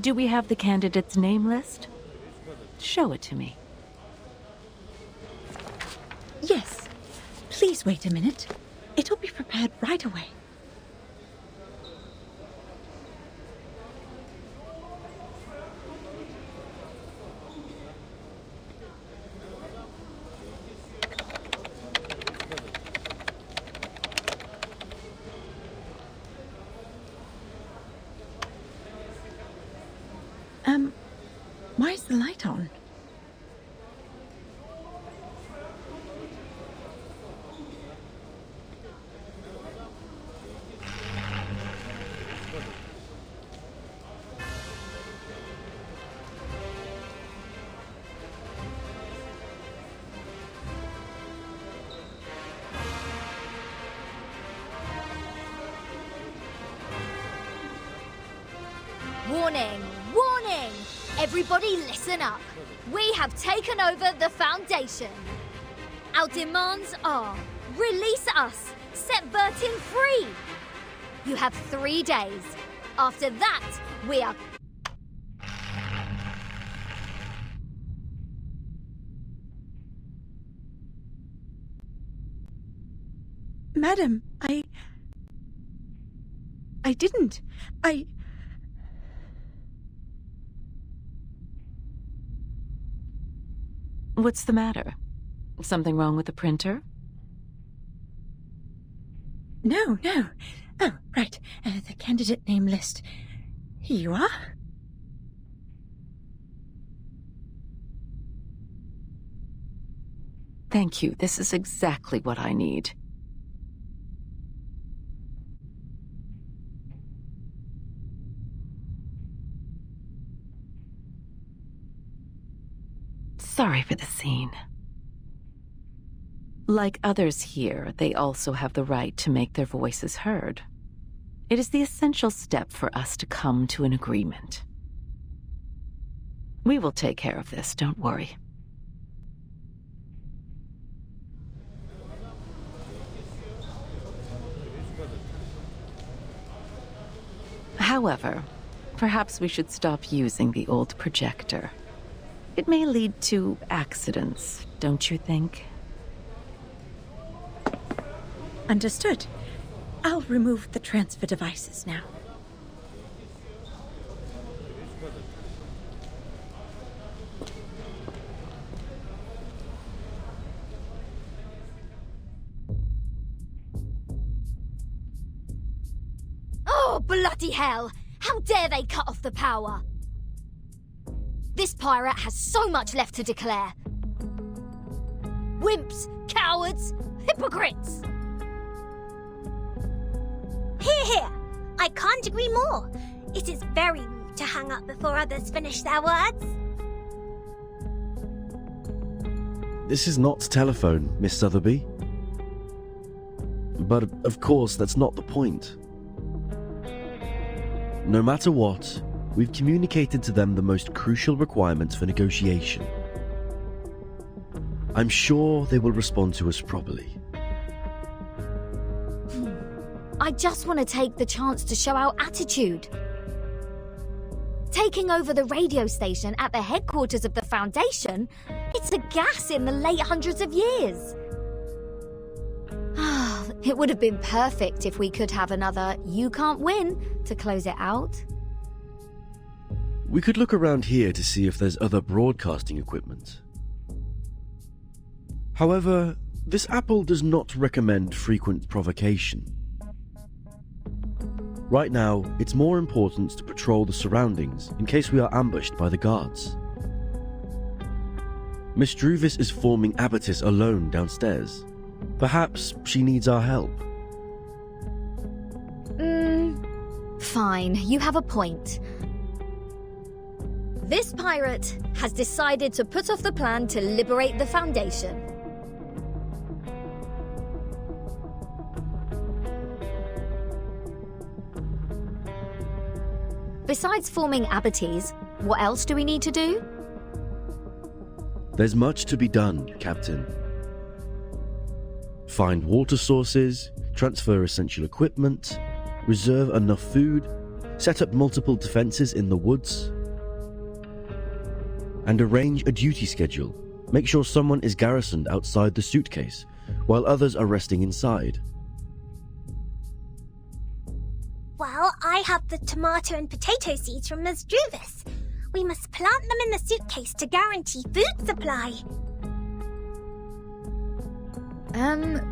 Do we have the candidate's name list? Show it to me. Yes. Please wait a minute. It'll be prepared right away. Why is the light on? Warning! Warning! Everybody listen up. We have taken over the Foundation. Our demands are: release us, set Bertin free. You have 3 days. After that, we are... Madam, I didn't. What's the matter? Something wrong with the printer? No. Oh, right. The candidate name list. Here you are. Thank you. This is exactly what I need. Sorry for the scene. Like others here, they also have the right to make their voices heard. It is the essential step for us to come to an agreement. We will take care of this, don't worry. However, perhaps we should stop using the old projector. It may lead to accidents, don't you think? Understood. I'll remove the transfer devices now. Oh, bloody hell! How dare they cut off the power? This pirate has so much left to declare. Wimps, cowards, hypocrites! Here! I can't agree more. It is very rude to hang up before others finish their words. This is not telephone, Miss Sotheby. But of course, that's not the point. No matter what, we've communicated to them the most crucial requirements for negotiation. I'm sure they will respond to us properly. I just want to take the chance to show our attitude. Taking over the radio station at the headquarters of the Foundation, it's a gas in the late hundreds of years. It would have been perfect if we could have another "you can't win" to close it out. We could look around here to see if there's other broadcasting equipment. However, this apple does not recommend frequent provocation. Right now, it's more important to patrol the surroundings in case we are ambushed by the guards. Miss Druvis is forming Abatis alone downstairs. Perhaps she needs our help. Fine, you have a point. This pirate has decided to put off the plan to liberate the Foundation. Besides forming Abatis, what else do we need to do? There's much to be done, Captain. Find water sources, transfer essential equipment, reserve enough food, set up multiple defenses in the woods, and arrange a duty schedule. Make sure someone is garrisoned outside the suitcase, while others are resting inside. Well, I have the tomato and potato seeds from Ms. Druvis. We must plant them in the suitcase to guarantee food supply.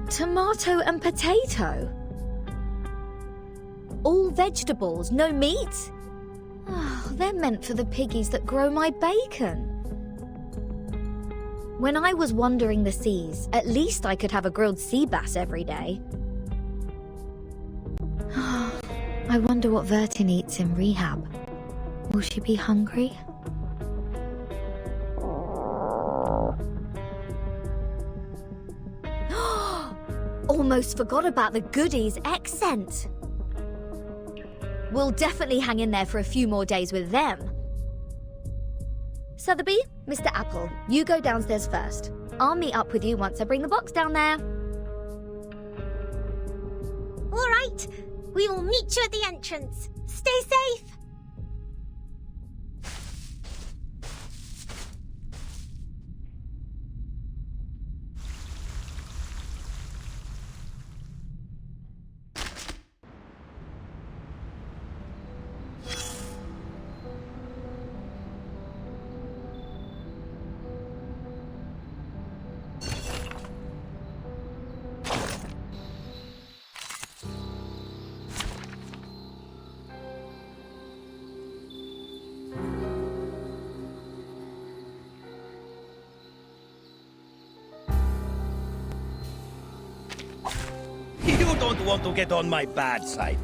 Tomato and potato? All vegetables, no meat? Oh, they're meant for the piggies that grow my bacon. When I was wandering the seas, at least I could have a grilled sea bass every day. I wonder what Vertin eats in rehab. Will she be hungry? Almost forgot about the goodies X sent. We'll definitely hang in there for a few more days with them. Sotheby, Mr. Apple, you go downstairs first. I'll meet up with you once I bring the box down there. All right, we will meet you at the entrance. Stay safe. You don't want to get on my bad side.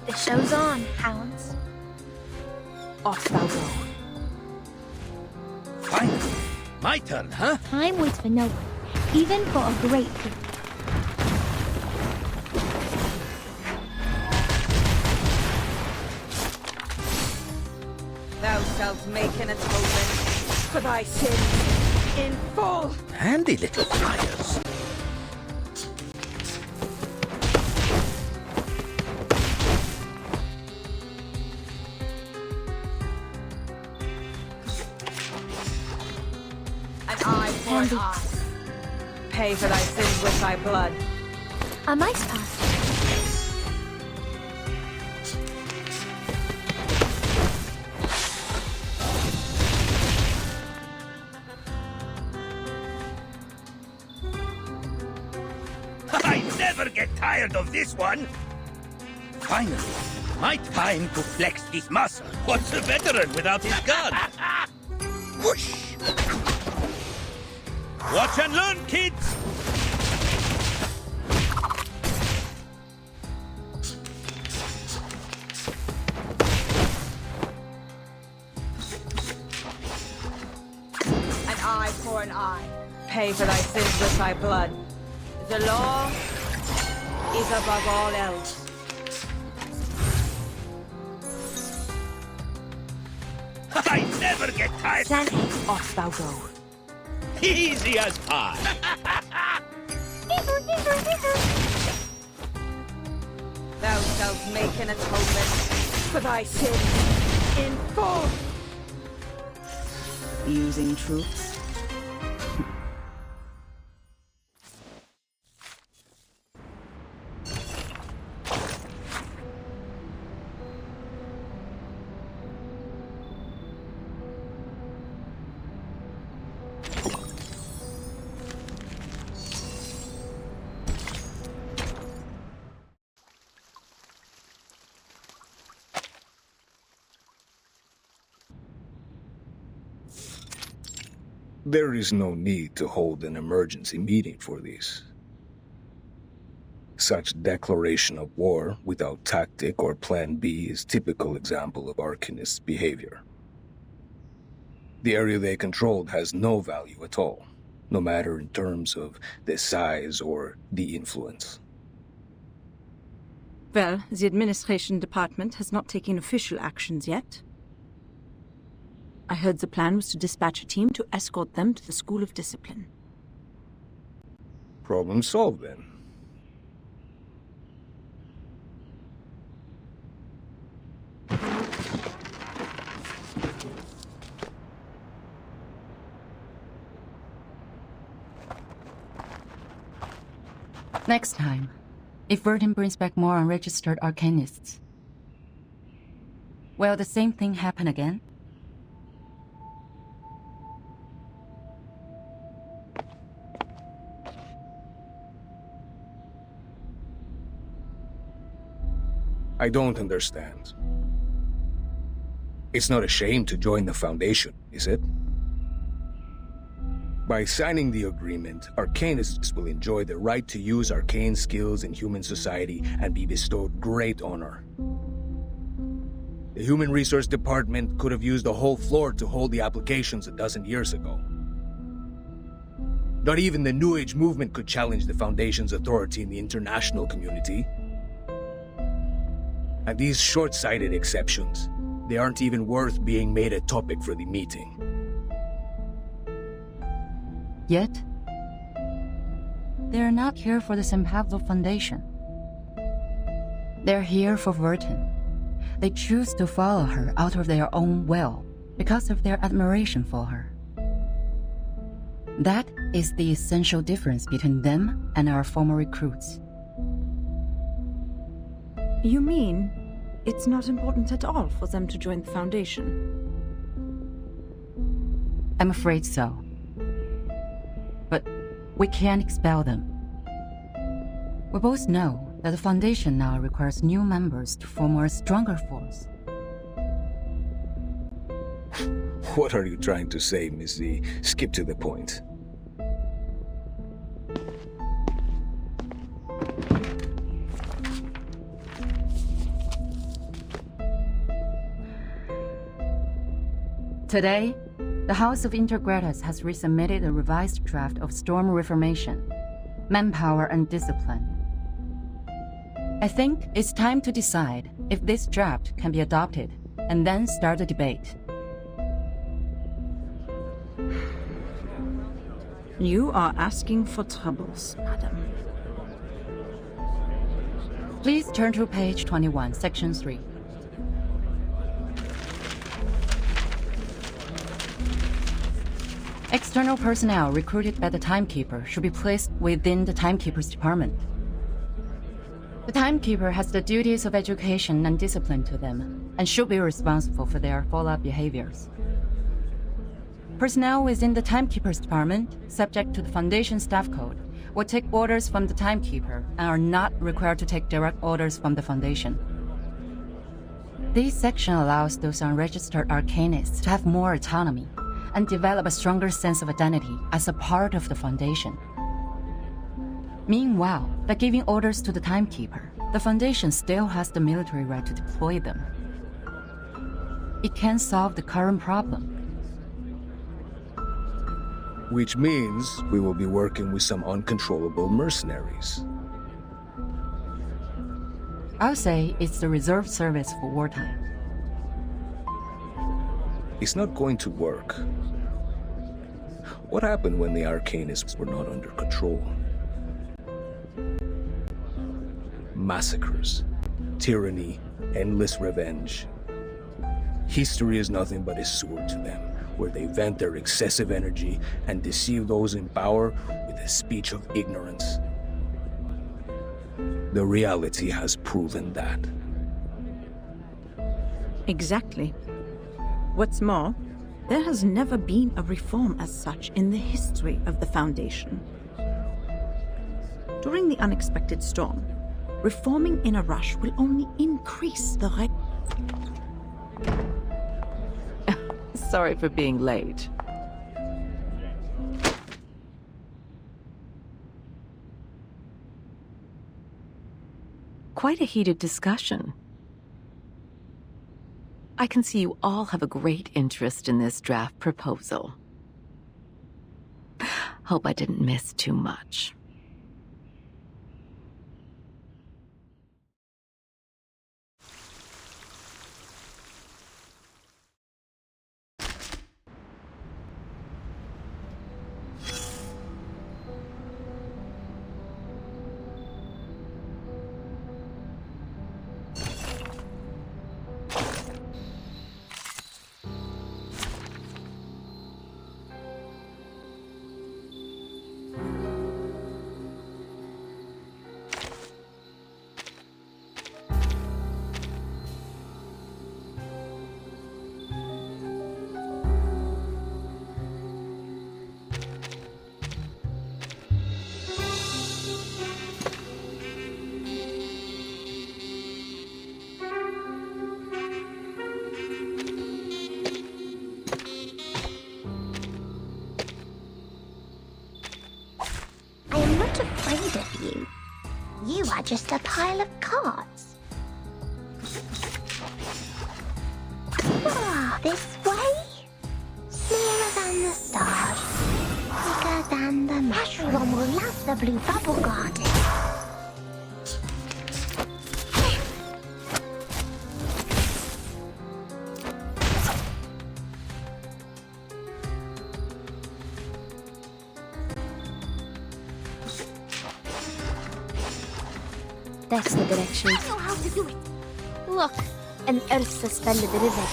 The show's on, hounds. Off thou go. Fine. My turn, huh? Time waits for no one, even for a great king. Thou shalt make an atonement for thy sins in full. Handy little flyers. An eye for an eye. Pay for thy sins with thy blood. A mice pass. I never get tired of this one. Finally, my time to flex this muscle. What's a veteran without his gun? Whoosh! Watch and learn, kids! An eye for an eye. Pay for thy sins with thy blood. The law is above all else. I never get tired. Then off thou go. Easy as pie. Thou shalt make an atonement for thy sins in full. Using troops. There is no need to hold an emergency meeting for these. Such declaration of war without tactic or plan B is typical example of Arcanists' behavior. The area they controlled has no value at all, no matter in terms of the size or the influence. Well, the administration department has not taken official actions yet. I heard the plan was to dispatch a team to escort them to the School of Discipline. Problem solved then. Next time, if Vertin brings back more unregistered arcanists, will the same thing happen again? I don't understand. It's not a shame to join the Foundation, is it? By signing the agreement, Arcanists will enjoy the right to use arcane skills in human society and be bestowed great honor. The Human Resource Department could have used the whole floor to hold the applications a dozen years ago. Not even the New Age movement could challenge the Foundation's authority in the international community. And these short-sighted exceptions, they aren't even worth being made a topic for the meeting. Yet, they're not here for the San Pablo Foundation. They're here for Vertin. They choose to follow her out of their own will because of their admiration for her. That is the essential difference between them and our former recruits. You mean it's not important at all for them to join the Foundation? I'm afraid so. But we can't expel them. We both know that the Foundation now requires new members to form a stronger force. What are you trying to say, Miss Z? Skip to the point. Today, the House of Intergratus has resubmitted a revised draft of Storm Reformation, Manpower and Discipline. I think it's time to decide if this draft can be adopted, and then start a debate. You are asking for troubles, madam. Please turn to page 21, section 3. External personnel recruited by the Timekeeper should be placed within the Timekeeper's department. The Timekeeper has the duties of education and discipline to them, and should be responsible for their follow-up behaviors. Personnel within the Timekeeper's department, subject to the Foundation Staff Code, will take orders from the Timekeeper and are not required to take direct orders from the Foundation. This section allows those unregistered arcanists to have more autonomy and develop a stronger sense of identity as a part of the Foundation. Meanwhile, by giving orders to the Timekeeper, the Foundation still has the military right to deploy them. It can solve the current problem. Which means we will be working with some uncontrollable mercenaries. I'll say it's the reserve service for wartime. It's not going to work. What happened when the Arcanists were not under control? Massacres, tyranny, endless revenge. History is nothing but a sewer to them, where they vent their excessive energy and deceive those in power with a speech of ignorance. The reality has proven that. Exactly. What's more, there has never been a reform as such in the history of the Foundation. During the unexpected storm, reforming in a rush will only increase the Sorry for being late. Quite a heated discussion. I can see you all have a great interest in this draft proposal. Hope I didn't miss too much. just a pile of cards. Ah, this way? Smaller than the stars, bigger than the mushroom will love the blue bubble garden. That's the direction. I know how to do it. Look, an earth-suspended river.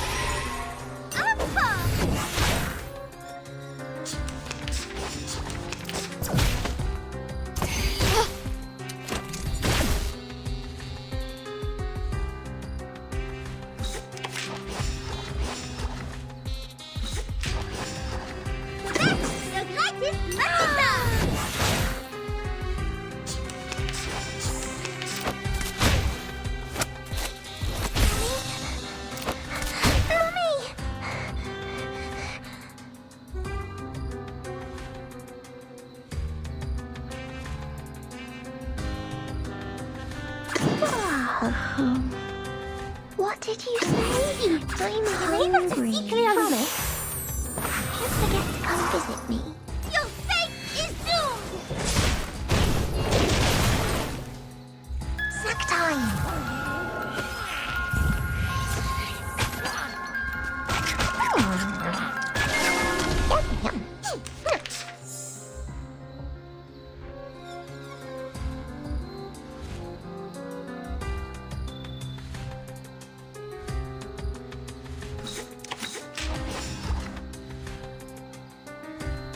What did you say? I'm hungry. Promise? Don't forget to come visit me. Your fate is doomed! Snack time!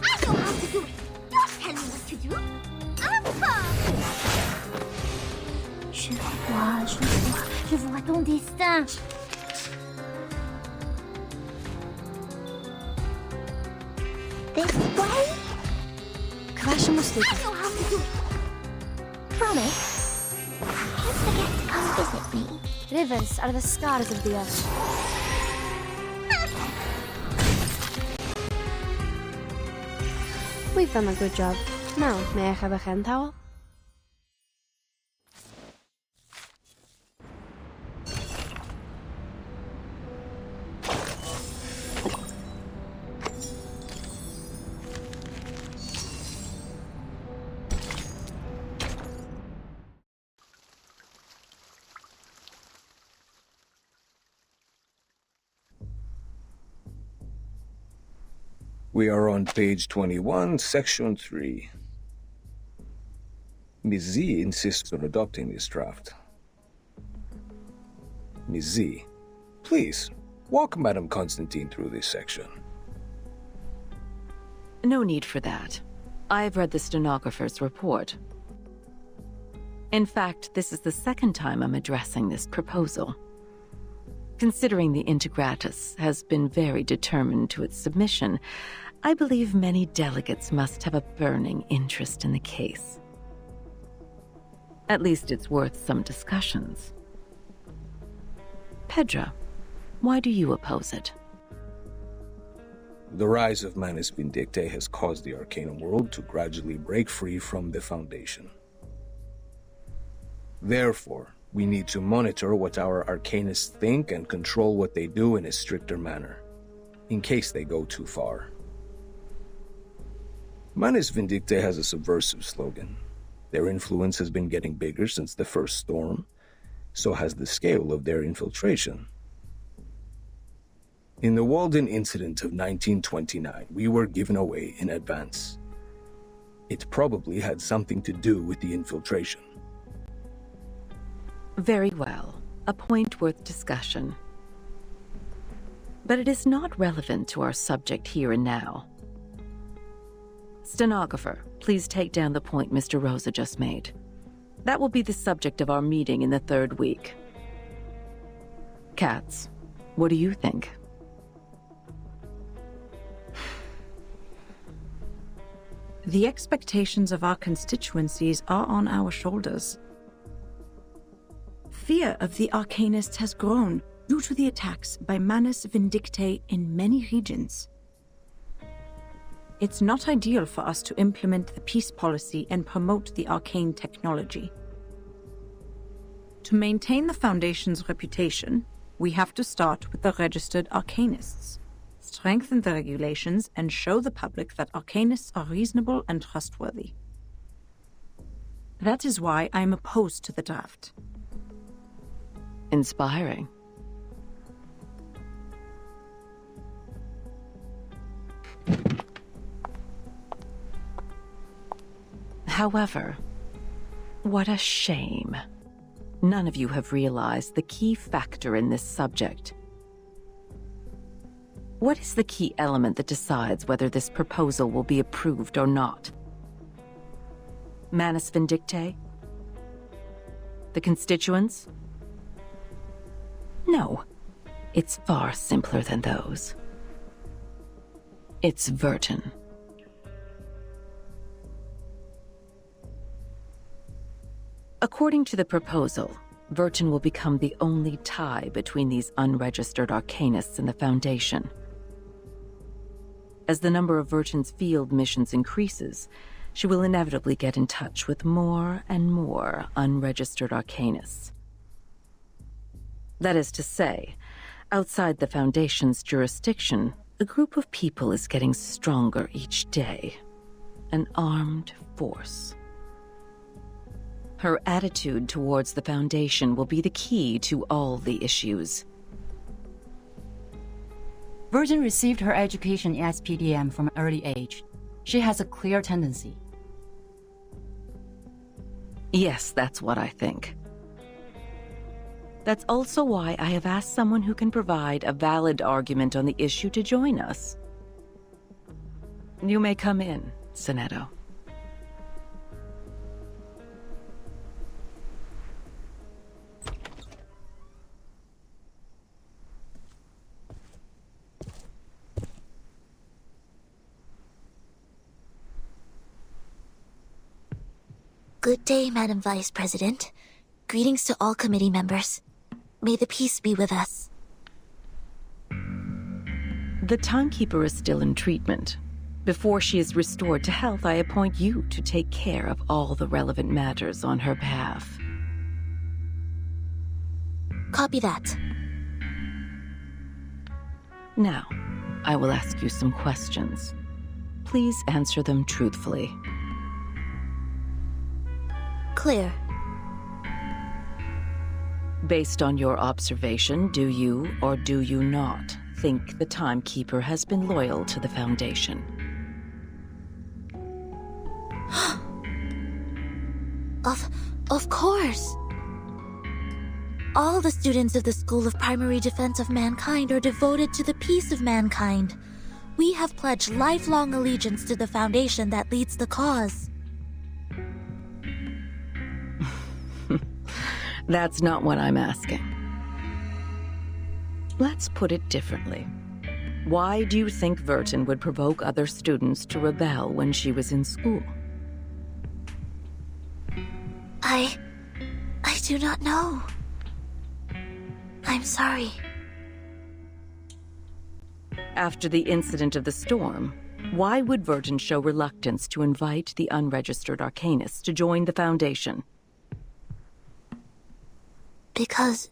I know how to do it. Don't tell me what to do. Je vois ton destin. This way? Crash mustard. I know how to do it. Promise? Don't forget to come visit me. Rivers are the scars of the earth. We've done a good job. Now, may I have a hand towel? We are on page 21, section 3. Ms. Z insists on adopting this draft. Ms. Z, please, walk Madame Constantine through this section. No need for that. I've read the stenographer's report. In fact, this is the second time I'm addressing this proposal. Considering the Integratus has been very determined to its submission, I believe many delegates must have a burning interest in the case. At least it's worth some discussions. Pedra, why do you oppose it? The rise of Manus Vindictae has caused the Arcanum world to gradually break free from the Foundation. Therefore, we need to monitor what our Arcanists think and control what they do in a stricter manner, in case they go too far. Manus Vindictae has a subversive slogan. Their influence has been getting bigger since the first storm, so has the scale of their infiltration. In the Walden incident of 1929, we were given away in advance. It probably had something to do with the infiltration. Very well. A point worth discussion. But it is not relevant to our subject here and now. Stenographer, please take down the point Mr. Rosa just made. That will be the subject of our meeting in the 3rd week. Katz, what do you think? The expectations of our constituencies are on our shoulders. Fear of the Arcanists has grown due to the attacks by Manus Vindictae in many regions. It's not ideal for us to implement the peace policy and promote the arcane technology. To maintain the Foundation's reputation, we have to start with the registered arcanists, strengthen the regulations, and show the public that arcanists are reasonable and trustworthy. That is why I am opposed to the draft. Inspiring. However, what a shame. None of you have realized the key factor in this subject. What is the key element that decides whether this proposal will be approved or not? Manus Vindictae? The constituents? No, it's far simpler than those. It's Vertin. According to the proposal, Vertin will become the only tie between these unregistered arcanists and the Foundation. As the number of Vertin's field missions increases, she will inevitably get in touch with more and more unregistered arcanists. That is to say, outside the Foundation's jurisdiction, a group of people is getting stronger each day. An armed force. Her attitude towards the Foundation will be the key to all the issues. Virgin received her education in SPDM from an early age. She has a clear tendency. Yes, that's what I think. That's also why I have asked someone who can provide a valid argument on the issue to join us. You may come in, Sonetto. Good day, Madam Vice President. Greetings to all committee members. May the peace be with us. The Timekeeper is still in treatment. Before she is restored to health, I appoint you to take care of all the relevant matters on her behalf. Copy that. Now, I will ask you some questions. Please answer them truthfully. Clear. Based on your observation, do you or do you not think the Timekeeper has been loyal to the Foundation? Of course. All the students of the School of Primary Defense of Mankind are devoted to the peace of mankind. We have pledged lifelong allegiance to the Foundation that leads the cause. That's not what I'm asking. Let's put it differently. Why do you think Vertin would provoke other students to rebel when she was in school? I do not know. I'm sorry. After the incident of the storm, why would Vertin show reluctance to invite the unregistered arcanists to join the Foundation? Because,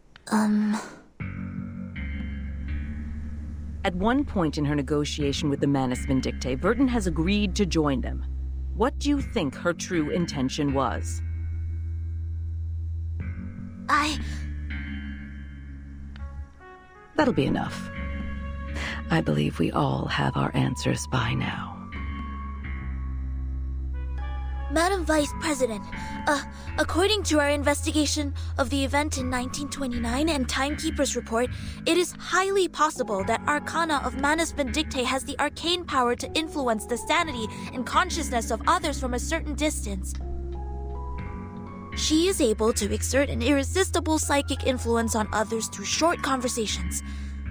At one point in her negotiation with the Manus Vindictae, Vertin has agreed to join them. What do you think her true intention was? That'll be enough. I believe we all have our answers by now. Madam Vice President, according to our investigation of the event in 1929 and Timekeeper's report, it is highly possible that Arcana of Manus Vindictae has the arcane power to influence the sanity and consciousness of others from a certain distance. She is able to exert an irresistible psychic influence on others through short conversations.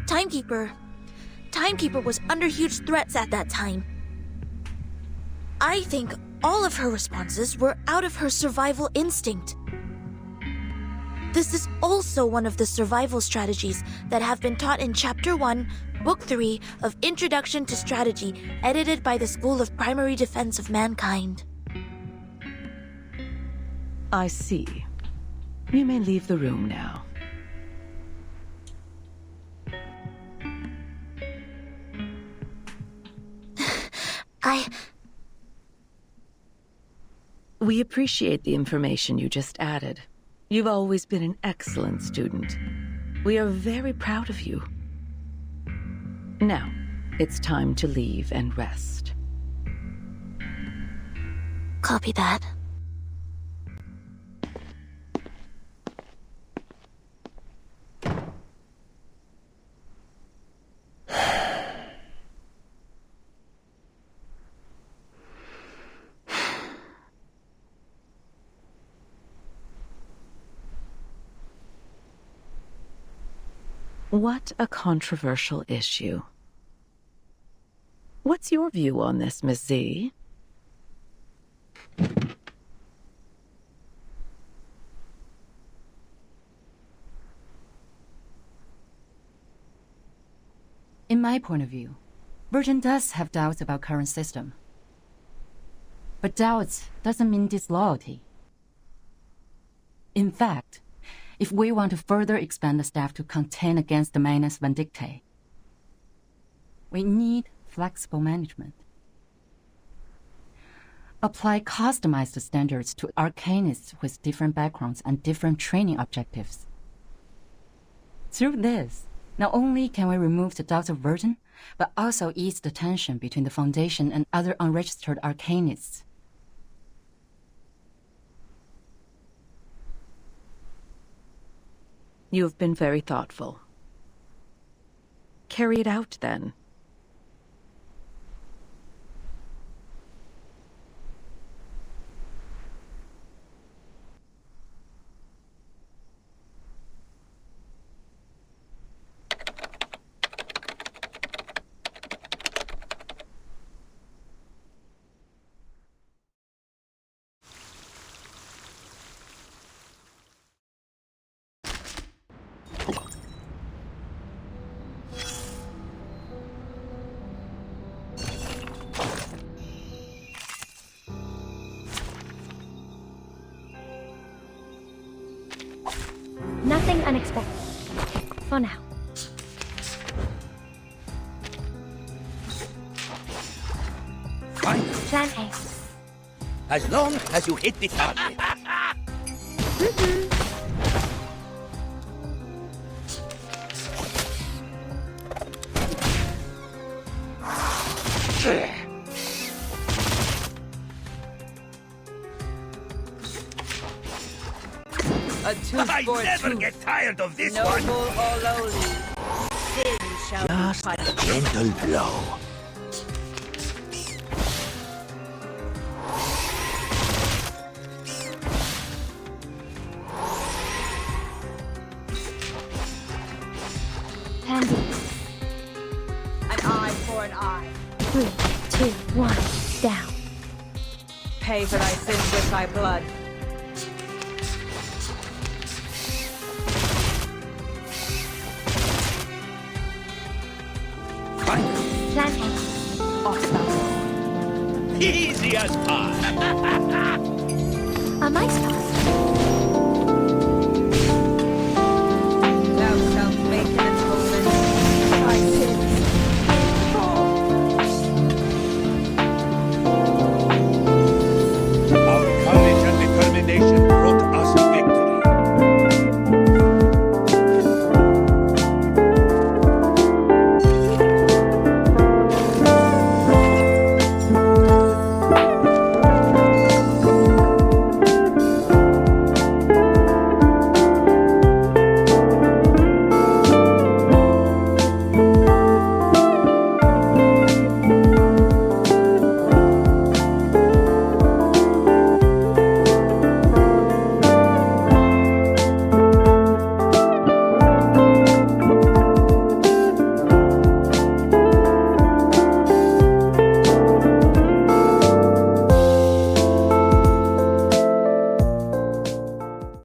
Timekeeper was under huge threats at that time. I think all of her responses were out of her survival instinct. This is also one of the survival strategies that have been taught in Chapter 1, Book 3 of Introduction to Strategy, edited by the School of Primary Defense of Mankind. I see. You may leave the room now. We appreciate the information you just added. You've always been an excellent student. We are very proud of you. Now, it's time to leave and rest. Copy that. What a controversial issue. What's your view on this, Miss Z? In my point of view, Virgin does have doubts about current system. But doubts doesn't mean disloyalty. In fact, if we want to further expand the staff to contend against the Magnus Vindictae, we need flexible management. Apply customized standards to arcanists with different backgrounds and different training objectives. Through this, not only can we remove the doubts of Virgin, but also ease the tension between the Foundation and other unregistered arcanists. You've been very thoughtful. Carry it out, then. Nothing unexpected. For now. Fine. Plan A. As long as you hit the target. I never get tired of this one. Noble or lowly, sin shall Just be a punished. gentle blow. Plan B. An eye for an eye. 3, 2, 1. Down. Pay for thy sins with thy blood. Plan A. Easy as pie.